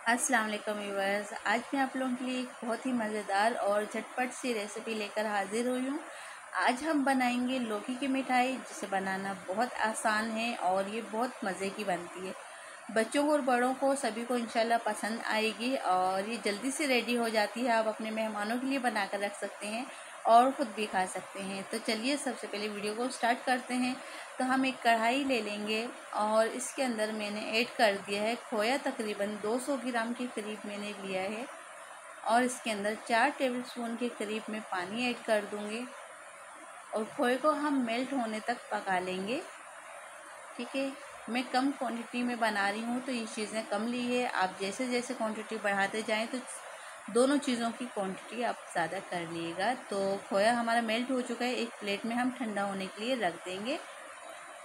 अस्सलाम वालेकुम व्यूअर्स। आज मैं आप लोगों के लिए एक बहुत ही मज़ेदार और झटपट सी रेसिपी लेकर हाजिर हुई हूँ। आज हम बनाएंगे लौकी की मिठाई, जिसे बनाना बहुत आसान है और ये बहुत मज़े की बनती है। बच्चों को और बड़ों को सभी को इंशाल्लाह पसंद आएगी और ये जल्दी से रेडी हो जाती है। आप अपने मेहमानों के लिए बना कर रख सकते हैं और ख़ुद भी खा सकते हैं। तो चलिए सबसे पहले वीडियो को स्टार्ट करते हैं। तो हम एक कढ़ाई ले लेंगे और इसके अंदर मैंने ऐड कर दिया है खोया। तकरीबन 200 ग्राम के करीब मैंने लिया है और इसके अंदर 4 टेबलस्पून के करीब मैं पानी ऐड कर दूँगी और खोए को हम मेल्ट होने तक पका लेंगे। ठीक है, मैं कम क्वांटिटी में बना रही हूँ तो ये चीज़ें कम ली है। आप जैसे जैसे क्वांटिटी बढ़ाते जाएं तो दोनों चीज़ों की क्वांटिटी आप ज़्यादा कर लीजिएगा। तो खोया हमारा मेल्ट हो चुका है, एक प्लेट में हम ठंडा होने के लिए रख देंगे।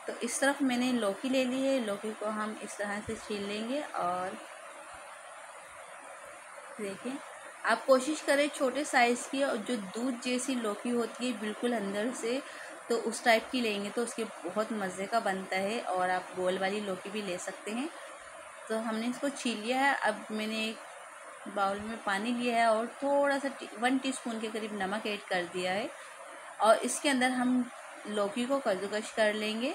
तो इस तरफ मैंने लौकी ले ली है, लौकी को हम इस तरह से छील लेंगे और देखिए आप कोशिश करें छोटे साइज़ की, और जो दूध जैसी लौकी होती है बिल्कुल अंदर से, तो उस टाइप की लेंगे तो उसके बहुत मज़े का बनता है। और आप गोल वाली लौकी भी ले सकते हैं। तो हमने इसको छील लिया है। अब मैंने एक बाउल में पानी लिया है और थोड़ा सा 1 टीस्पून के करीब नमक ऐड कर दिया है और इसके अंदर हम लौकी को कद्दूकस कर लेंगे।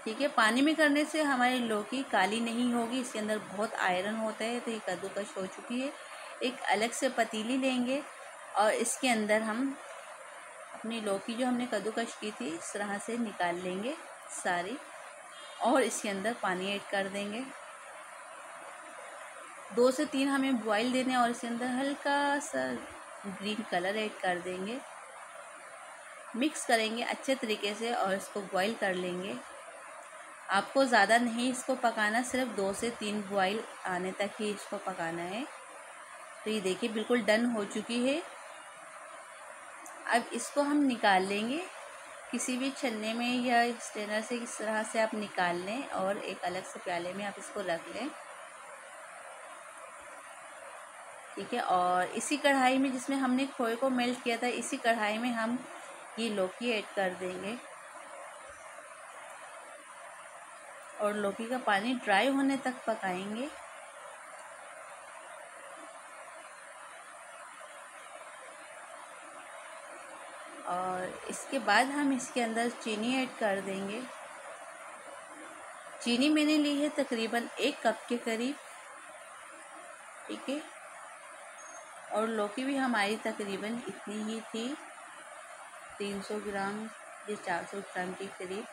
ठीक है, पानी में करने से हमारी लौकी काली नहीं होगी, इसके अंदर बहुत आयरन होता है। तो ये कद्दूकस हो चुकी है। एक अलग से पतीली लेंगे और इसके अंदर हम अपनी लौकी जो हमने कद्दूकस की थी इस तरह से निकाल लेंगे सारी और इसके अंदर पानी ऐड कर देंगे। 2 से 3 हमें बॉईल देने और इसके अंदर हल्का सा ग्रीन कलर ऐड कर देंगे। मिक्स करेंगे अच्छे तरीके से और इसको बॉईल कर लेंगे। आपको ज़्यादा नहीं इसको पकाना, सिर्फ 2 से 3 बॉईल आने तक ही इसको पकाना है। तो ये देखिए बिल्कुल डन हो चुकी है। अब इसको हम निकाल लेंगे किसी भी छन्ने में या स्ट्रेनर से, इस तरह से आप निकाल लें और एक अलग से प्याले में आप इसको रख लें। ठीक है, और इसी कढ़ाई में जिसमें हमने खोए को मेल्ट किया था, इसी कढ़ाई में हम ये लौकी ऐड कर देंगे और लौकी का पानी ड्राई होने तक पकाएंगे। और इसके बाद हम इसके अंदर चीनी ऐड कर देंगे। चीनी मैंने ली है तकरीबन 1 कप के करीब। ठीक है, और लौकी भी हमारी तकरीबन इतनी ही थी, 300 ग्राम या 400 ग्राम के करीब।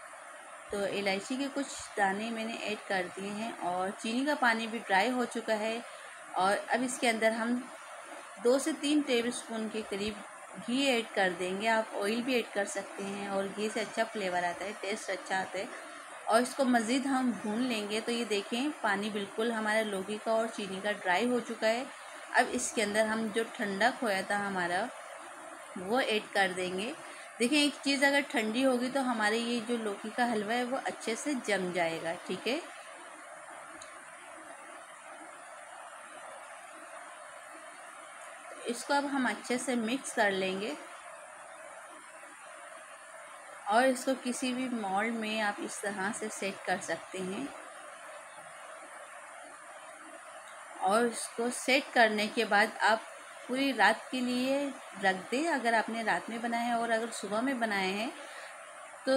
तो इलायची के कुछ दाने मैंने ऐड कर दिए हैं और चीनी का पानी भी ड्राई हो चुका है। और अब इसके अंदर हम 2 से 3 टेबलस्पून के करीब घी ऐड कर देंगे। आप ऑयल भी ऐड कर सकते हैं और घी से अच्छा फ्लेवर आता है, टेस्ट अच्छा आता है। और इसको मज़ीद हम भून लेंगे। तो ये देखें पानी बिल्कुल हमारा लौकी का और चीनी का ड्राई हो चुका है। अब इसके अंदर हम जो ठंडा खोया था हमारा वो ऐड कर देंगे। देखिए एक चीज़ अगर ठंडी होगी तो हमारे ये जो लौकी का हलवा है वो अच्छे से जम जाएगा। ठीक है, इसको अब हम अच्छे से मिक्स कर लेंगे और इसको किसी भी मोल्ड में आप इस तरह से सेट कर सकते हैं। और इसको सेट करने के बाद आप पूरी रात के लिए रख दें, अगर आपने रात में बनाया है। और अगर सुबह में बनाए हैं तो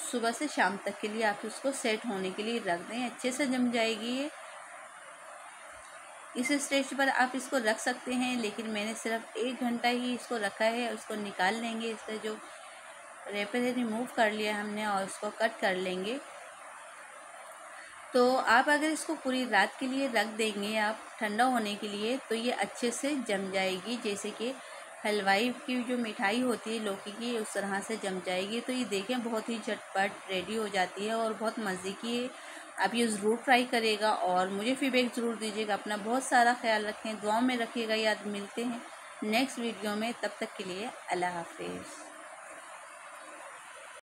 सुबह से शाम तक के लिए आप उसको सेट होने के लिए रख दें, अच्छे से जम जाएगी ये। इस स्टेज पर आप इसको रख सकते हैं, लेकिन मैंने सिर्फ 1 घंटा ही इसको रखा है। उसको निकाल लेंगे, इसका जो रेपर है रिमूव कर लिया हमने और इसको कट कर लेंगे। तो आप अगर इसको पूरी रात के लिए रख देंगे आप ठंडा होने के लिए, तो ये अच्छे से जम जाएगी, जैसे कि हलवाई की जो मिठाई होती है लौकी की उस तरह से जम जाएगी। तो ये देखें बहुत ही झटपट रेडी हो जाती है और बहुत मज़े की है। आप ये ज़रूर ट्राई करिएगा और मुझे फीडबैक ज़रूर दीजिएगा। अपना बहुत सारा ख्याल रखें, दुआओं में रखिएगा। याद मिलते हैं नेक्स्ट वीडियो में, तब तक के लिए अल्लाह हाफिज़।